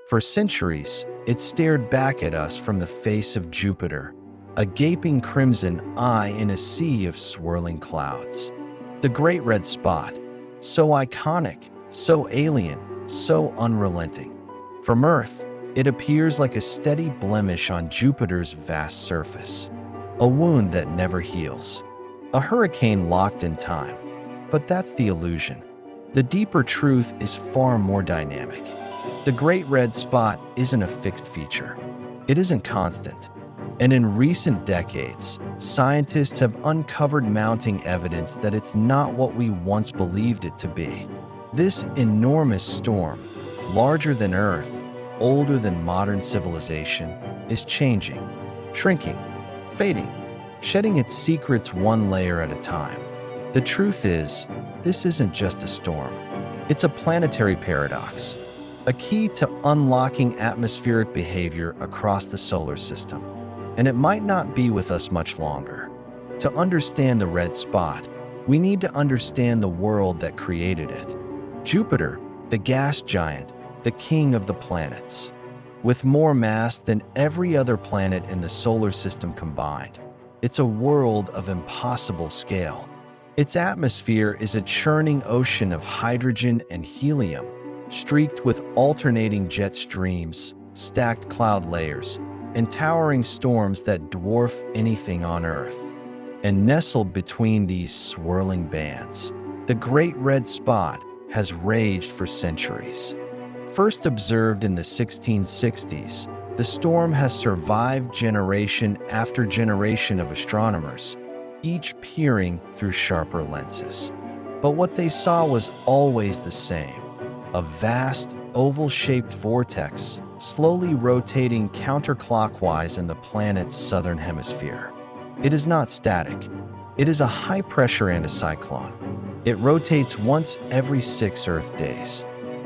For centuries, it stared back at us from the face of Jupiter, a gaping crimson eye in a sea of swirling clouds. The Great Red Spot, so iconic, so alien, so unrelenting. From Earth, it appears like a steady blemish on Jupiter's vast surface, a wound that never heals, a hurricane locked in time. But that's the illusion. The deeper truth is far more dynamic. The Great Red Spot isn't a fixed feature. It isn't constant. And in recent decades, scientists have uncovered mounting evidence that it's not what we once believed it to be. This enormous storm, larger than Earth, older than modern civilization, is changing, shrinking, fading, shedding its secrets one layer at a time. The truth is, this isn't just a storm. It's a planetary paradox, a key to unlocking atmospheric behavior across the solar system. And it might not be with us much longer. To understand the red spot, we need to understand the world that created it. Jupiter, the gas giant, the king of the planets, with more mass than every other planet in the solar system combined. It's a world of impossible scale. Its atmosphere is a churning ocean of hydrogen and helium, streaked with alternating jet streams, stacked cloud layers, and towering storms that dwarf anything on Earth. And nestled between these swirling bands, the Great Red Spot has raged for centuries. First observed in the 1660s, the storm has survived generation after generation of astronomers, each peering through sharper lenses. But what they saw was always the same: a vast, oval-shaped vortex slowly rotating counterclockwise in the planet's southern hemisphere. It is not static. It is a high-pressure anticyclone. It rotates once every 6 Earth days.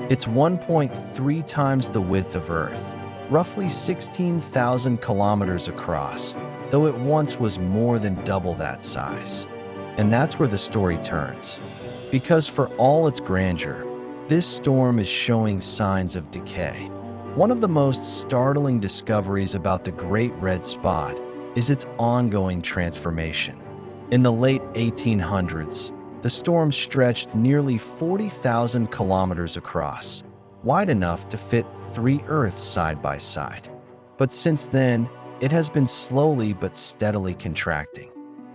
It's 1.3 times the width of Earth, roughly 16,000 kilometers across, though it once was more than double that size. And that's where the story turns. Because for all its grandeur, this storm is showing signs of decay. One of the most startling discoveries about the Great Red Spot is its ongoing transformation. In the late 1800s, the storm stretched nearly 40,000 kilometers across, wide enough to fit 3 Earths side by side. But since then, it has been slowly but steadily contracting.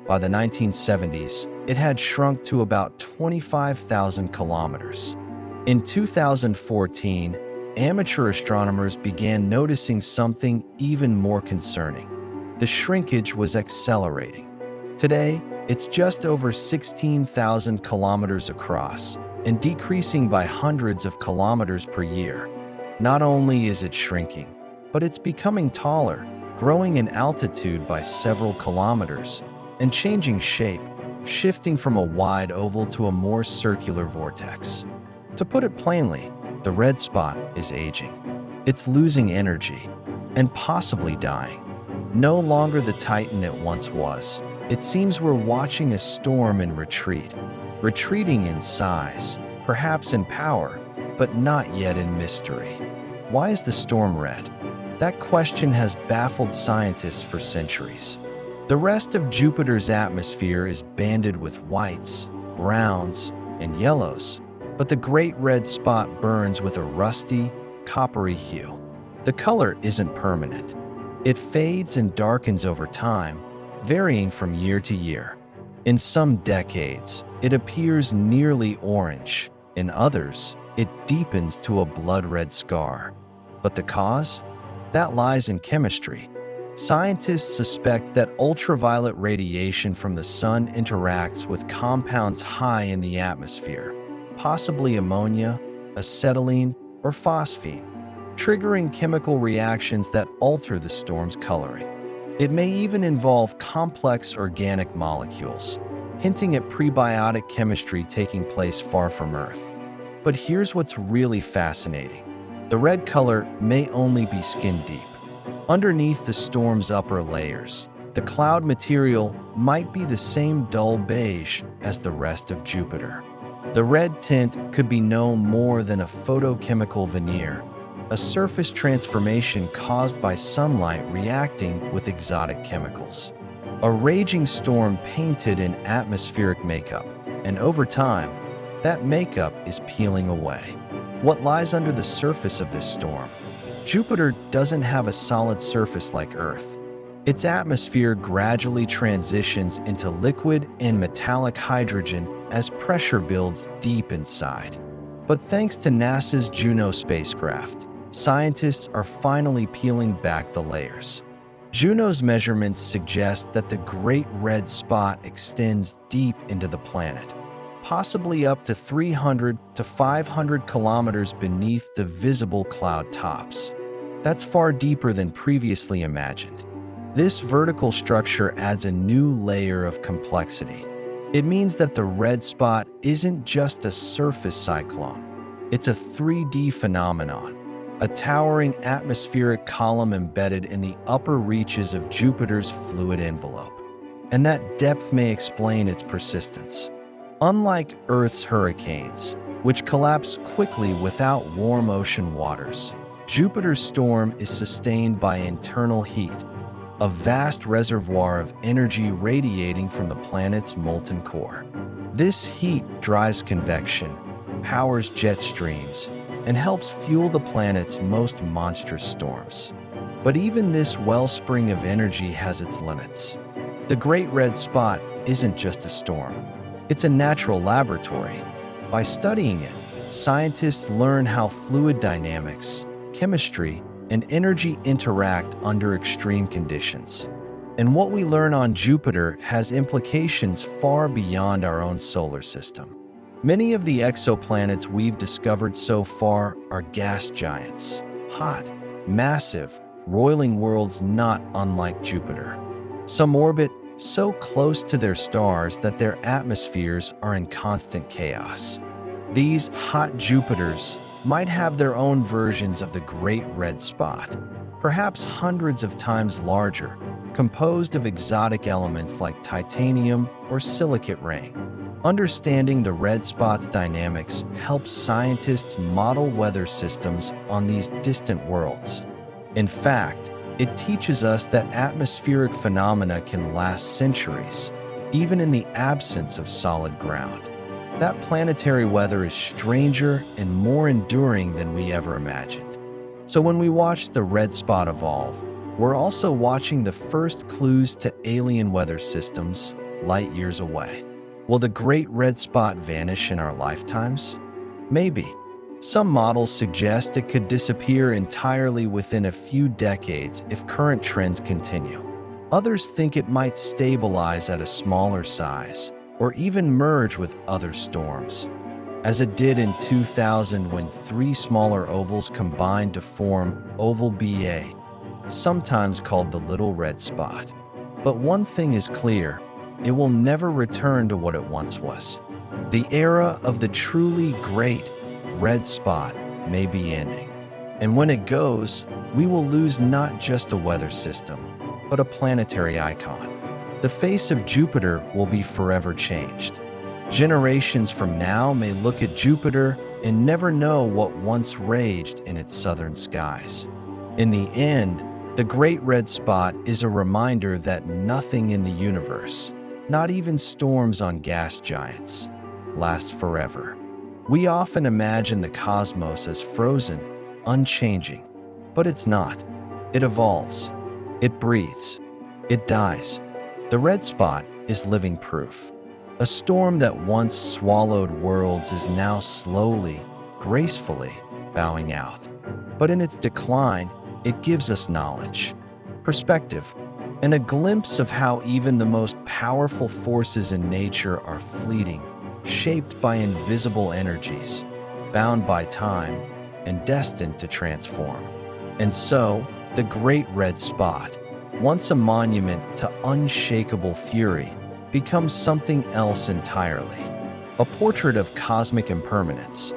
By the 1970s, it had shrunk to about 25,000 kilometers. In 2014, amateur astronomers began noticing something even more concerning. The shrinkage was accelerating. Today, it's just over 16,000 kilometers across and decreasing by hundreds of kilometers per year. Not only is it shrinking, but it's becoming taller, growing in altitude by several kilometers, and changing shape, shifting from a wide oval to a more circular vortex. To put it plainly, the red spot is aging. It's losing energy and possibly dying. No longer the titan it once was. It seems we're watching a storm in retreat, retreating in size, perhaps in power, but not yet in mystery. Why is the storm red? That question has baffled scientists for centuries. The rest of Jupiter's atmosphere is banded with whites, browns, and yellows, but the Great Red Spot burns with a rusty, coppery hue. The color isn't permanent. It fades and darkens over time, varying from year to year. In some decades, it appears nearly orange. In others, it deepens to a blood-red scar. But the cause? That lies in chemistry. Scientists suspect that ultraviolet radiation from the sun interacts with compounds high in the atmosphere, possibly ammonia, acetylene, or phosphine, triggering chemical reactions that alter the storm's coloring. It may even involve complex organic molecules, hinting at prebiotic chemistry taking place far from Earth. But here's what's really fascinating. The red color may only be skin deep. Underneath the storm's upper layers, the cloud material might be the same dull beige as the rest of Jupiter. The red tint could be no more than a photochemical veneer, a surface transformation caused by sunlight reacting with exotic chemicals. A raging storm painted in atmospheric makeup, and over time, that makeup is peeling away. What lies under the surface of this storm? Jupiter doesn't have a solid surface like Earth. Its atmosphere gradually transitions into liquid and metallic hydrogen as pressure builds deep inside. But thanks to NASA's Juno spacecraft, scientists are finally peeling back the layers. Juno's measurements suggest that the Great Red Spot extends deep into the planet, possibly up to 300 to 500 kilometers beneath the visible cloud tops. That's far deeper than previously imagined. This vertical structure adds a new layer of complexity. It means that the red spot isn't just a surface cyclone. It's a 3D phenomenon, a towering atmospheric column embedded in the upper reaches of Jupiter's fluid envelope. And that depth may explain its persistence. Unlike Earth's hurricanes, which collapse quickly without warm ocean waters, Jupiter's storm is sustained by internal heat, a vast reservoir of energy radiating from the planet's molten core. This heat drives convection, powers jet streams, and helps fuel the planet's most monstrous storms. But even this wellspring of energy has its limits. The Great Red Spot isn't just a storm. It's a natural laboratory. By studying it, scientists learn how fluid dynamics, chemistry, and energy interact under extreme conditions. And what we learn on Jupiter has implications far beyond our own solar system. Many of the exoplanets we've discovered so far are gas giants, hot, massive, roiling worlds not unlike Jupiter. Some orbit so close to their stars that their atmospheres are in constant chaos. These hot Jupiters might have their own versions of the Great Red Spot, perhaps hundreds of times larger, composed of exotic elements like titanium or silicate rain. Understanding the red spot's dynamics helps scientists model weather systems on these distant worlds. In fact, it teaches us that atmospheric phenomena can last centuries, even in the absence of solid ground. That planetary weather is stranger and more enduring than we ever imagined. So when we watch the red spot evolve, we're also watching the first clues to alien weather systems light years away. Will the Great Red Spot vanish in our lifetimes? Maybe. Some models suggest it could disappear entirely within a few decades if current trends continue. Others think it might stabilize at a smaller size, or even merge with other storms, as it did in 2000 when 3 smaller ovals combined to form Oval BA, sometimes called the Little Red Spot. But one thing is clear, it will never return to what it once was. The era of the truly great red spot may be ending. And when it goes, we will lose not just a weather system, but a planetary icon. The face of Jupiter will be forever changed. Generations from now may look at Jupiter and never know what once raged in its southern skies. In the end, the Great Red Spot is a reminder that nothing in the universe, not even storms on gas giants, lasts forever. We often imagine the cosmos as frozen, unchanging, but it's not. It evolves, it breathes, it dies. The red spot is living proof. A storm that once swallowed worlds is now slowly, gracefully bowing out. But in its decline, it gives us knowledge, perspective, and a glimpse of how even the most powerful forces in nature are fleeting, shaped by invisible energies, bound by time, and destined to transform. And so, the Great Red Spot, once a monument to unshakable fury, becomes something else entirely. A portrait of cosmic impermanence,